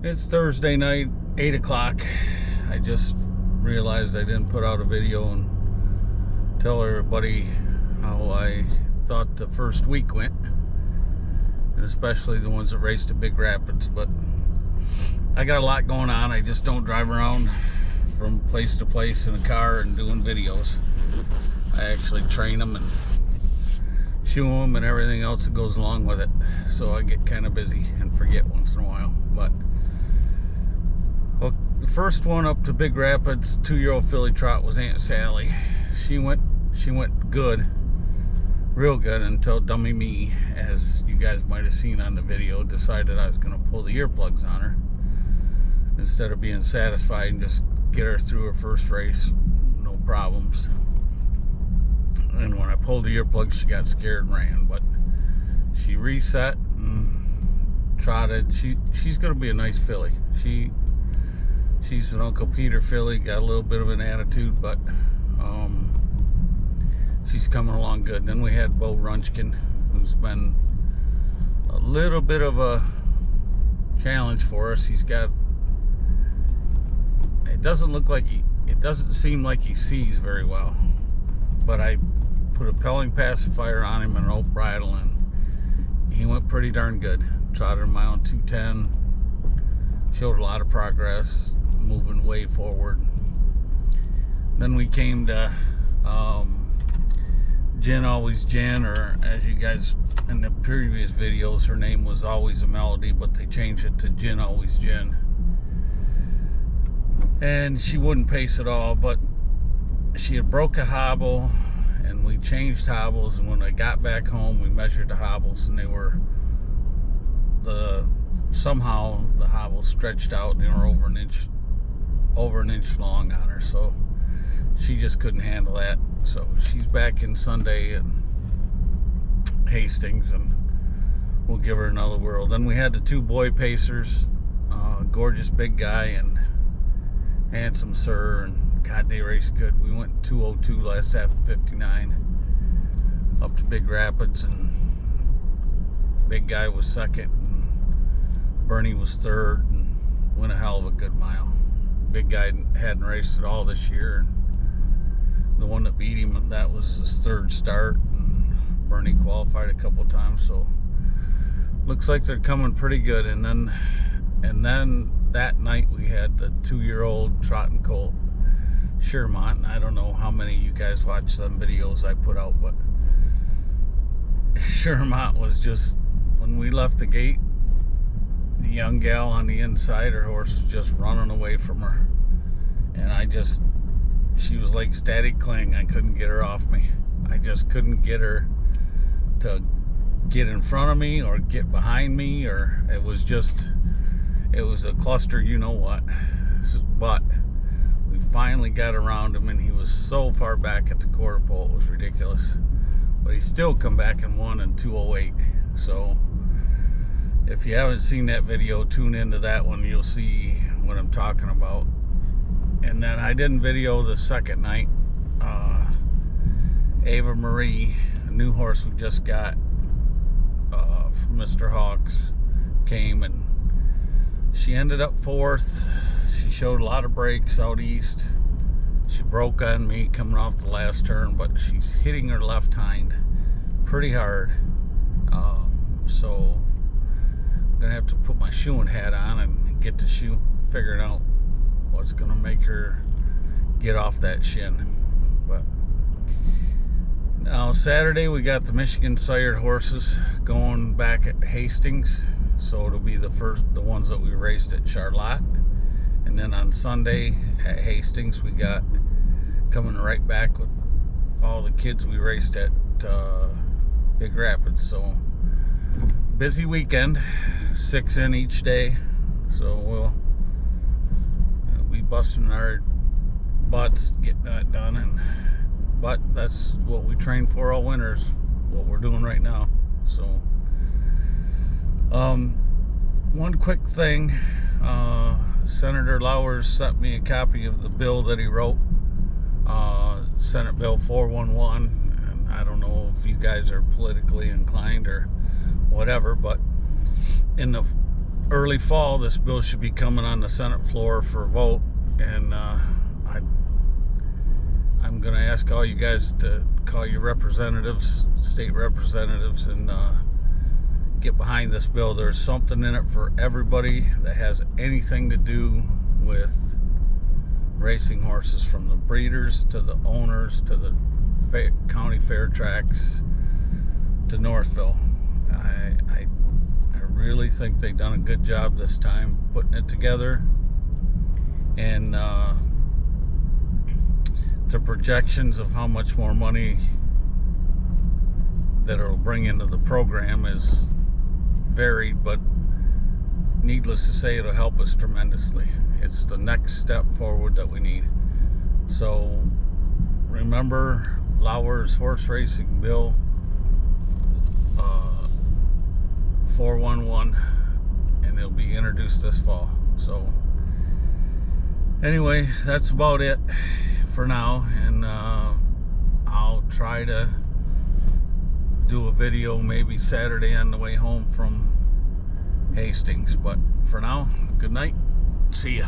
It's Thursday night, 8 o'clock. I just realized I didn't put out a video and tell everybody how I thought the first week went, and especially the ones that raced at Big Rapids. But I got a lot going on. I just don't drive around from place to place in a car and doing videos. I actually train them and shoe them and everything else that goes along with it. So I get kind of busy and forget once in a while. But well, the first one up to Big Rapids, 2-year-old filly trot, was Aunt Sally. She went good, real good, until dummy me, as you guys might have seen on the video, decided I was going to pull the earplugs on her instead of being satisfied and just get her through her first race, no problems. And when I pulled the earplugs, she got scared and ran, but she reset and trotted. She's going to be a nice filly. She's an Uncle Peter filly, got a little bit of an attitude, but she's coming along good. Then we had Bo Runchkin, who's been a little bit of a challenge for us. It doesn't seem like he sees very well, but I put a pelling pacifier on him and an oak bridle, and he went pretty darn good. Trotted a mile and 2:10, showed a lot of progress, moving way forward. Then we came to Gin Always Gin, or as you guys in the previous videos, her name was Always a Melody, but they changed it to Gin Always Gin. And she wouldn't pace at all, but she had broke a hobble, and we changed hobbles, and when I got back home we measured the hobbles, and somehow the hobbles stretched out and they were over an inch long on her, so she just couldn't handle that. So she's back in Sunday in Hastings, and we'll give her another whirl. Then we had the two boy pacers, Gorgeous Big Guy and Handsome Sir, and God, they raced good. We went 2:02 last half of 59 up to Big Rapids, and Big Guy was second, and Bernie was third, and went a hell of a good mile. Big Guy hadn't raced at all this year, and the one that beat him, that was his third start, and Bernie qualified a couple times, so looks like they're coming pretty good. And then that night we had the 2-year-old trotting colt, Shermont. I don't know how many of you guys watched them videos I put out, but Shermont was just, when we left the gate, the young gal on the inside, her horse was just running away from her, and she was like static cling. I couldn't get her off me. I just couldn't get her to get in front of me or get behind me, or it was a cluster, you know what. But we finally got around him, and he was so far back at the quarter pole, it was ridiculous. But he still come back and won in 2:08. So if you haven't seen that video, tune into that one. You'll see what I'm talking about. And then I didn't video the second night. Ava Marie, a new horse we just got from Mr. Hawks, came, and she ended up fourth. She showed a lot of breaks out east. She broke on me coming off the last turn, but she's hitting her left hind pretty hard. So I'm gonna have to put my shoeing hat on and get the shoe figured out what's gonna make her get off that shin. But now Saturday we got the Michigan sired horses going back at Hastings, so it'll be the ones that we raced at Charlotte. And then on Sunday at Hastings we got coming right back with all the kids we raced at Big Rapids. So busy weekend, 6 in each day, so we'll be busting our butts getting that done. But that's what we train for all winters, what we're doing right now. So one quick thing, Senator Lowers sent me a copy of the bill that he wrote, Senate Bill 411, and I don't know if you guys are politically inclined or whatever, but in the early fall, this bill should be coming on the Senate floor for a vote, and I'm going to ask all you guys to call your representatives, state representatives, and get behind this bill. There's something in it for everybody that has anything to do with racing horses, from the breeders to the owners to the county fair tracks to Northville. I really think they've done a good job this time putting it together, and the projections of how much more money that it'll bring into the program is varied, but needless to say, it'll help us tremendously. It's the next step forward that we need. So remember Lauer's horse racing bill 411, and it'll be introduced this fall. So anyway, that's about it for now, and I'll try to do a video maybe Saturday on the way home from Hastings. But for now, good night. See ya.